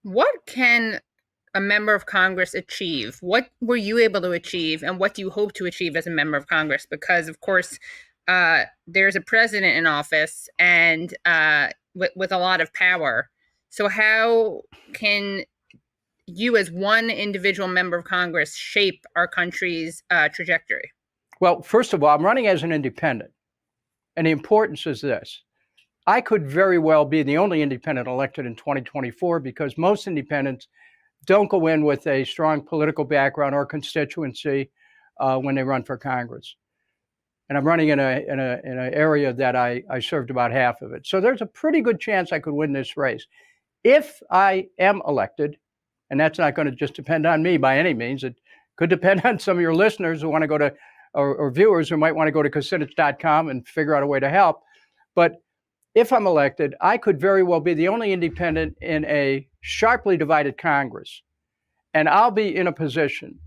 What can a member of Congress achieve? What were you able to achieve, and what do you hope to achieve as a member of Congress? Because, of course, there's a president in office and with a lot of power. So, how can you, as one individual member of Congress, shape our country's trajectory? Well, first of all, I'm running as an independent. And the importance is this. I could very well be the only independent elected in 2024 because most independents don't go in with a strong political background or constituency when they run for Congress. And I'm running in an area that I served about half of it. So there's a pretty good chance I could win this race. If I am elected, and that's not going to just depend on me by any means, it could depend on some of your listeners who want to go to, or viewers who might want to go to Kucinich.com and figure out a way to help. But if I'm elected, I could very well be the only independent in a sharply divided Congress. And I'll be in a position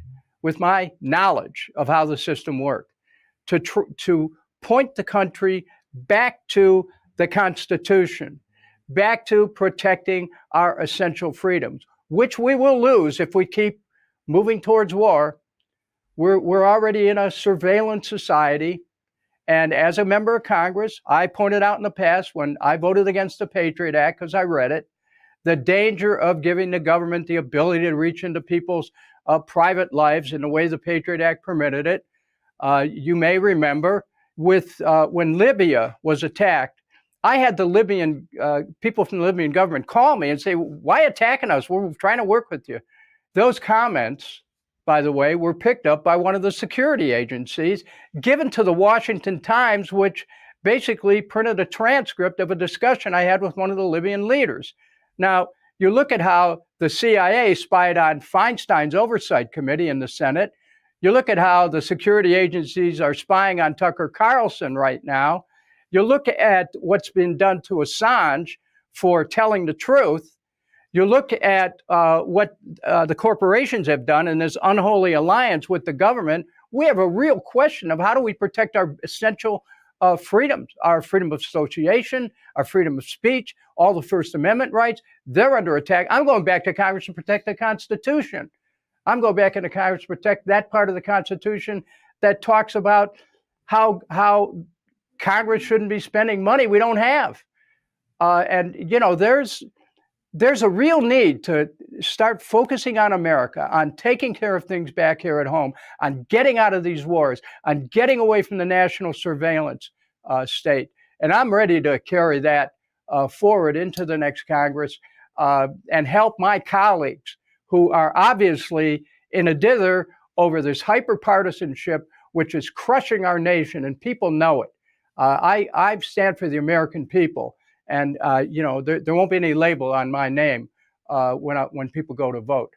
with my knowledge of how the system works to point the country back to the Constitution, back to protecting our essential freedoms, which we will lose if we keep moving towards war. We're already in a surveillance society. And as a member of Congress, I pointed out in the past when I voted against the Patriot Act, because I read it, the danger of giving the government the ability to reach into people's private lives in the way the Patriot Act permitted it. You may remember with when Libya was attacked, I had the Libyan people from the Libyan government call me and say, "Why attacking us? We're trying to work with you." Those comments, by the way, were picked up by one of the security agencies, given to the Washington Times, which basically printed a transcript of a discussion I had with one of the Libyan leaders. Now, you look at how the CIA spied on Feinstein's Oversight Committee in the Senate. You look at how the security agencies are spying on Tucker Carlson right now. You look at what's been done to Assange for telling the truth. You look at what the corporations have done in this unholy alliance with the government. We have a real question of how do we protect our essential freedoms, our freedom of association, our freedom of speech, all the First Amendment rights. They're under attack. I'm going back to Congress to protect the Constitution. I'm going back into Congress to protect that part of the Constitution that talks about how Congress shouldn't be spending money we don't have. And, you know, there's a real need to start focusing on America, on taking care of things back here at home, on getting out of these wars, on getting away from the national surveillance state. And I'm ready to carry that forward into the next Congress and help my colleagues who are obviously in a dither over this hyper-partisanship, which is crushing our nation, and people know it. I stand for the American people. And, you know, there won't be any label on my name when people go to vote.